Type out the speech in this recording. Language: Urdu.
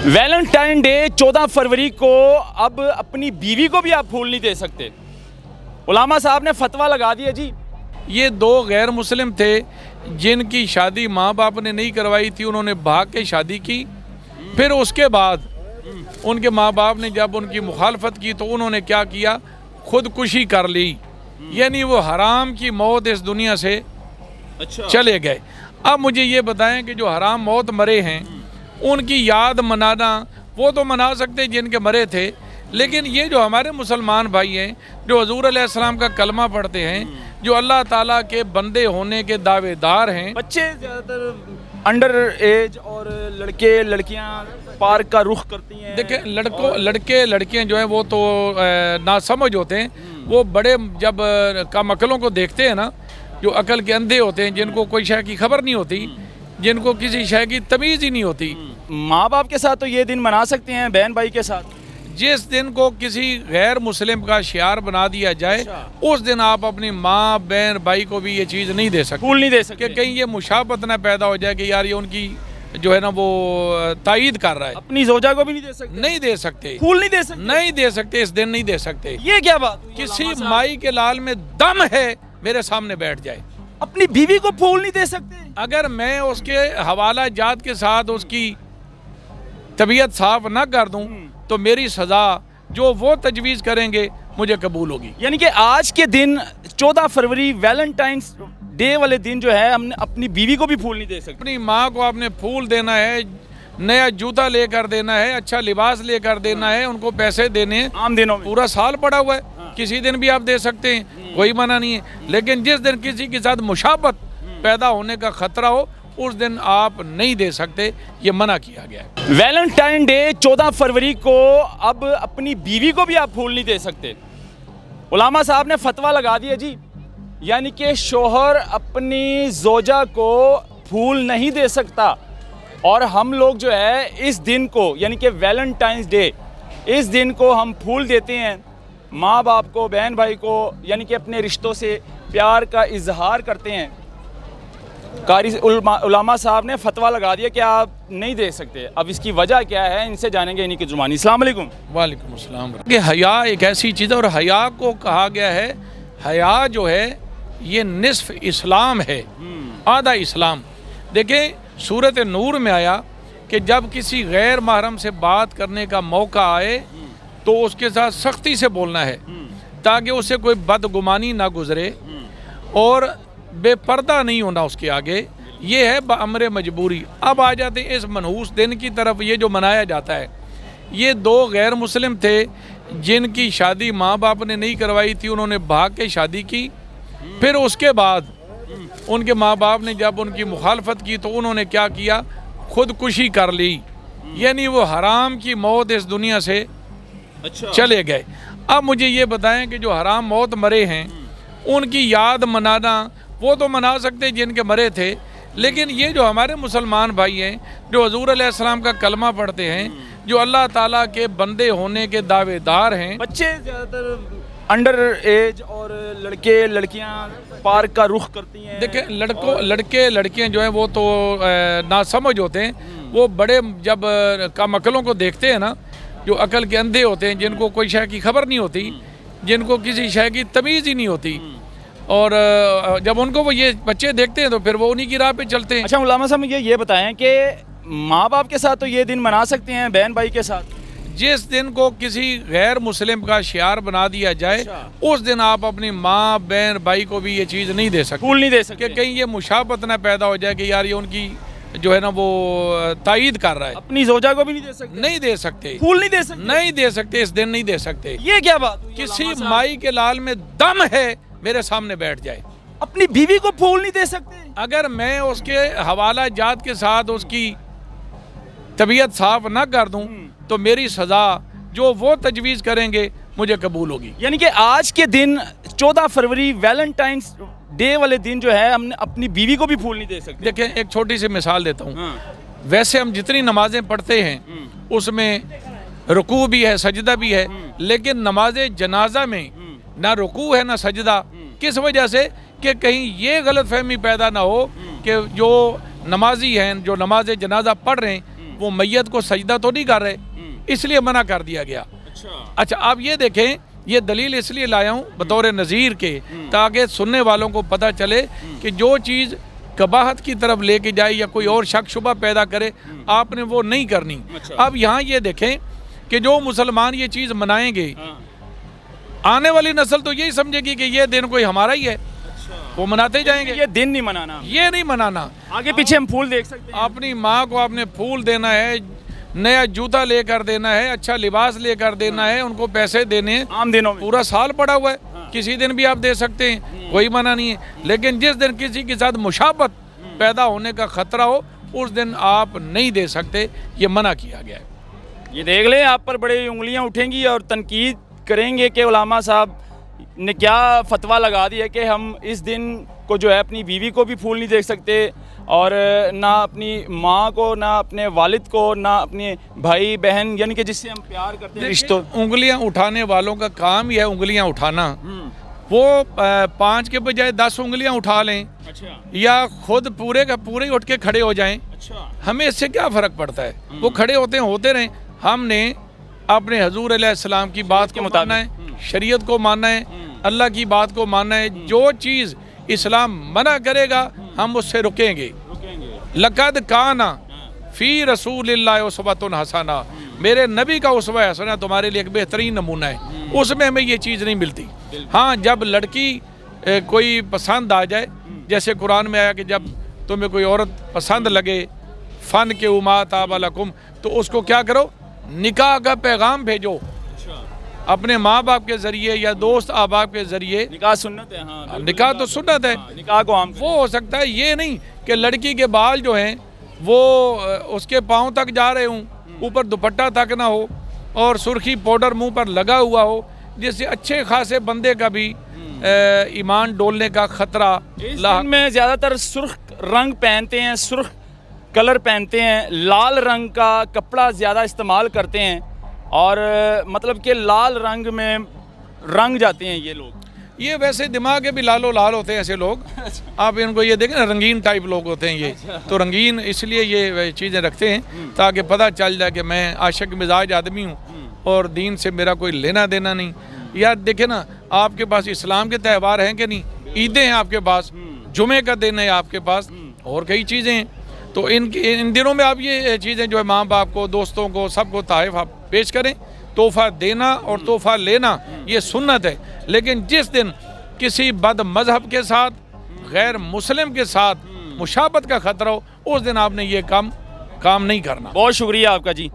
ویلنٹائن ڈے 14 فروری کو اب اپنی بیوی کو بھی آپ پھول نہیں دے سکتے۔ علماء صاحب نے فتویٰ لگا دیا جی۔ یہ دو غیر مسلم تھے جن کی شادی ماں باپ نے نہیں کروائی تھی، انہوں نے بھاگ کے شادی کی، پھر اس کے بعد ان کے ماں باپ نے جب ان کی مخالفت کی تو انہوں نے کیا کیا، خودکشی کر لی، یعنی وہ حرام کی موت اس دنیا سے چلے گئے۔ اب مجھے یہ بتائیں کہ جو حرام موت مرے ہیں ان کی یاد منانا وہ تو منا سکتے جن کے مرے تھے، لیکن یہ جو ہمارے مسلمان بھائی ہیں جو حضور علیہ السلام کا کلمہ پڑھتے ہیں، جو اللہ تعالیٰ کے بندے ہونے کے دعوے دار ہیں، بچے زیادہ تر انڈر ایج اور لڑکے لڑکیاں پارک کا رخ کرتی ہیں۔ دیکھیں لڑکے لڑکیاں جو ہیں وہ تو ناسمجھ ہوتے ہیں، وہ بڑے جب کم عقلوں کو دیکھتے ہیں نا، جو عقل کے اندھے ہوتے ہیں، جن کو کوئی شے کی خبر نہیں ہوتی، جن کو کسی شے کی تمیز ہی نہیں ہوتی، ماں باپ کے ساتھ تو یہ دن منا سکتے ہیں، بہن بھائی کے ساتھ جس دن کو کسی غیر مسلم کا شعار بنا دیا جائے اس دن آپ اپنی ماں بہن بھائی کو بھی یہ چیز نہیں دے سکتے، پھول نہیں دے سکتے کہ کہیں یہ مشابہت نہ پیدا ہو جائے کہ یار یہ ان کی جو ہے نا وہ تائید کر رہا ہے۔ اپنی زوجہ کو بھی نہیں دے سکتے، نہیں دے سکتے، پھول نہیں دے سکتے، نہیں دے سکتے، اس دن نہیں دے سکتے۔ یہ کیا بات ہوئی؟ کسی مائی کے لال میں دم ہے میرے سامنے بیٹھ جائے، اپنی بیوی کو پھول نہیں دے سکتے؟ اگر میں اس کے حوالہ جات کے ساتھ اس کی طبیعت صاف نہ کر دوں تو میری سزا جو وہ تجویز کریں گے مجھے قبول ہوگی۔ یعنی کہ آج کے دن 14 فروری ویلنٹائنس ڈے والے دن جو ہے ہم نے اپنی بیوی کو بھی پھول نہیں دے سکتے۔ اپنی ماں کو آپ نے پھول دینا ہے، نیا جوتا لے کر دینا ہے، اچھا لباس لے کر دینا ہے، ان کو پیسے دینے ہیں، عام دنوں میں پورا سال پڑا ہوا ہے، کسی دن بھی آپ دے سکتے ہیں، کوئی منع نہیں ہے، لیکن جس دن کسی کے ساتھ مشابہت پیدا ہونے کا خطرہ ہو اس دن آپ نہیں دے سکتے، یہ منع کیا گیا ہے۔ ویلنٹائن ڈے 14 فروری کو اب اپنی بیوی کو بھی آپ پھول نہیں دے سکتے۔ علماء صاحب نے فتویٰ لگا دیا جی، یعنی کہ شوہر اپنی زوجہ کو پھول نہیں دے سکتا، اور ہم لوگ جو ہے اس دن کو یعنی کہ ویلنٹائنس ڈے اس دن کو ہم پھول دیتے ہیں ماں باپ کو، بہن بھائی کو، یعنی کہ اپنے رشتوں سے پیار کا اظہار کرتے ہیں۔ قاری علماء صاحب نے فتویٰ لگا دیا کہ آپ نہیں دے سکتے۔ اب اس کی وجہ کیا ہے ان سے جانیں گے انہی کی زبانی۔ السلام علیکم۔ وعلیکم السلام۔ کہ حیا ایک ایسی چیز ہے، اور حیا کو کہا گیا ہے، حیا جو ہے یہ نصف اسلام ہے، آدھا اسلام۔ دیکھیں سورۃ نور میں آیا کہ جب کسی غیر محرم سے بات کرنے کا موقع آئے تو اس کے ساتھ سختی سے بولنا ہے تاکہ اس سے کوئی بدگمانی نہ گزرے، اور بے پردہ نہیں ہونا اس کے آگے، یہ ہے بامر مجبوری۔ اب آ جاتے ہیں اس منحوس دن کی طرف، یہ جو منایا جاتا ہے، یہ دو غیر مسلم تھے جن کی شادی ماں باپ نے نہیں کروائی تھی، انہوں نے بھاگ کے شادی کی، پھر اس کے بعد ان کے ماں باپ نے جب ان کی مخالفت کی تو انہوں نے کیا کیا، خودکشی کر لی، یعنی وہ حرام کی موت اس دنیا سے چلے گئے۔ اب مجھے یہ بتائیں کہ جو حرام موت مرے ہیں ان کی یاد منانا وہ تو منا سکتے جن کے مرے تھے، لیکن یہ جو ہمارے مسلمان بھائی ہیں جو حضور علیہ السلام کا کلمہ پڑھتے ہیں، جو اللہ تعالیٰ کے بندے ہونے کے دعوے دار ہیں، بچے زیادہ تر انڈر ایج اور لڑکے لڑکیاں پارک کا رخ کرتی ہیں۔ دیکھیں لڑکے لڑکیاں جو ہیں وہ تو ناسمجھ ہوتے ہیں، وہ بڑے جب کم عقلوں کو دیکھتے ہیں نا، جو عقل کے اندھے ہوتے ہیں، جن کو کوئی شے کی خبر نہیں ہوتی، جن کو کسی شے کی تمیز ہی نہیں ہوتی، اور جب ان کو وہ یہ بچے دیکھتے ہیں تو پھر وہ انہی کی راہ پہ چلتے ہیں۔ اچھا علماء صاحب مجھے یہ بتائیں کہ ماں باپ کے ساتھ تو یہ دن منا سکتے ہیں، بہن بھائی کے ساتھ جس دن کو کسی غیر مسلم کا شعار بنا دیا جائے اس دن آپ اپنی ماں بہن بھائی کو بھی یہ چیز نہیں دے سکتے، پھول نہیں دے سکتے، کہ کہیں یہ مشابہت نہ پیدا ہو جائے کہ یار یہ ان کی جو ہے نا وہ تائید کر رہا ہے۔ اپنی زوجہ کو بھی نہیں دے سکتے، نہیں دے سکتے، پھول نہیں دے سکتے، نہیں دے سکتے، اس دن نہیں دے سکتے۔ یہ کیا بات ہوئی؟ کسی مائی کے لال میں دم ہے میرے سامنے بیٹھ جائے، اپنی بیوی کو پھول نہیں دے سکتے؟ اگر میں اس کے حوالہ جات کے ساتھ اس کی طبیعت صاف نہ کر دوں تو میری سزا جو وہ تجویز کریں گے مجھے قبول ہوگی۔ یعنی کہ آج کے دن 14 فروری ویلنٹائنس ڈے والے دن جو ہے ہم نے اپنی بیوی کو بھی پھول نہیں دے سکتے۔ دیکھیں ایک چھوٹی سی مثال دیتا ہوں، ویسے ہم جتنی نمازیں پڑھتے ہیں اس میں رکوع بھی ہے، سجدہ بھی ہے، لیکن نماز جنازہ میں نہ رکوع ہے نہ سجدہ۔ کس وجہ سے؟ کہ کہیں یہ غلط فہمی پیدا نہ ہو کہ جو نمازی ہیں جو نماز جنازہ پڑھ رہے ہیں وہ میت کو سجدہ تو نہیں کر رہے، اس لیے منع کر دیا گیا۔ اچھا آپ یہ دیکھیں، یہ دلیل اس لیے لایا ہوں بطور نذیر کے، تاکہ سننے والوں کو پتہ چلے کہ جو چیز قباحت کی طرف لے کے جائے یا کوئی اور شک شبہ پیدا کرے، آپ نے وہ نہیں کرنی۔ اب یہاں یہ دیکھیں کہ جو مسلمان یہ چیز منائیں گے، آنے والی نسل تو یہی سمجھے گی کہ یہ دن کوئی ہمارا ہی ہے، وہ مناتے جائیں گے۔ یہ دن نہیں منانا، یہ نہیں منانا۔ آگے پیچھے ہم پھول دیکھ سکتے ہیں۔ اپنی ماں کو آپ نے پھول دینا ہے، نیا جوتا لے کر دینا ہے، اچھا لباس لے کر دینا ہے، ان کو پیسے دینے ہیں، عام دنوں میں پورا سال پڑا ہوا ہے، کسی دن بھی آپ دے سکتے ہیں، کوئی منع نہیں ہے۔ لیکن جس دن کسی کے ساتھ مشابہت پیدا ہونے کا خطرہ ہو، اس دن آپ نہیں دے سکتے، یہ منع کیا گیا ہے۔ یہ دیکھ لیں، آپ پر بڑی انگلیاں اٹھیں گی اور تنقید کریں گے کہ علماء صاحب نے کیا فتویٰ لگا دیا کہ ہم اس دن کو جو ہے اپنی بیوی کو بھی پھول نہیں دیکھ سکتے، اور نہ اپنی ماں کو، نہ اپنے والد کو، نہ اپنے بھائی بہن، یعنی کہ جس سے ہم پیار کرتے ہیں رشتوں۔ انگلیاں اٹھانے والوں کا کام ہی ہے انگلیاں اٹھانا، وہ 5 کے بجائے 10 انگلیاں اٹھا لیں، یا خود پورے کا پورے اٹھ کے کھڑے ہو جائیں، ہمیں اس سے کیا فرق پڑتا ہے؟ وہ کھڑے ہوتے رہیں۔ ہم نے اپنے حضور علیہ السلام کی بات کو ماننا ہے، شریعت کو ماننا ہے، اللہ کی بات کو ماننا ہے۔ جو چیز اسلام منع کرے گا ہم اس سے رکیں گے۔ لقد کان فی رسول اللہ اسوۃ حسنہ، میرے نبی کا اسوہ حسنہ تمہارے لیے ایک بہترین نمونہ ہے، اس میں ہمیں یہ چیز نہیں ملتی۔ ہاں جب لڑکی کوئی پسند آ جائے، جیسے قرآن میں آیا کہ جب تمہیں کوئی عورت پسند لگے، فن کے ما طاب لکم، تو اس کو کیا کرو؟ نکاح کا پیغام بھیجو، اپنے ماں باپ کے ذریعے یا دوست احباب کے ذریعے۔ نکاح سنت ہے، ہاں نکاح تو سنت ہے، نکاح کو عام وہ ہو سکتا ہے، یہ نہیں کہ لڑکی کے بال جو ہیں وہ اس کے پاؤں تک جا رہے ہوں، اوپر دوپٹہ تک نہ ہو، اور سرخی پاؤڈر منہ پر لگا ہوا ہو، جس سے اچھے خاصے بندے کا بھی ایمان ڈولنے کا خطرہ۔ اس دن میں زیادہ تر سرخ رنگ پہنتے ہیں، سرخ کلر پہنتے ہیں، لال رنگ کا کپڑا زیادہ استعمال کرتے ہیں، اور مطلب کہ لال رنگ میں رنگ جاتے ہیں یہ لوگ۔ یہ ویسے دماغ کے بھی لال و لال ہوتے ہیں ایسے لوگ، آپ ان کو یہ دیکھیں نا، رنگین ٹائپ لوگ ہوتے ہیں یہ، تو رنگین اس لیے یہ چیزیں رکھتے ہیں تاکہ پتہ چل جائے کہ میں عاشق مزاج آدمی ہوں اور دین سے میرا کوئی لینا دینا نہیں۔ یا دیکھیں نا، آپ کے پاس اسلام کے تہوار ہیں کہ نہیں؟ عیدیں ہیں آپ کے پاس، جمعے کا دن ہے آپ کے پاس، اور کئی چیزیں ہیں۔ تو ان دنوں میں آپ یہ چیزیں جو ہے ماں باپ کو، دوستوں کو، سب کو تحائف آپ پیش کریں۔ تحفہ دینا اور تحفہ لینا یہ سنت ہے، لیکن جس دن کسی بد مذہب کے ساتھ، غیر مسلم کے ساتھ مشابہت کا خطرہ ہو، اس دن آپ نے یہ کام نہیں کرنا۔ بہت شکریہ آپ کا جی۔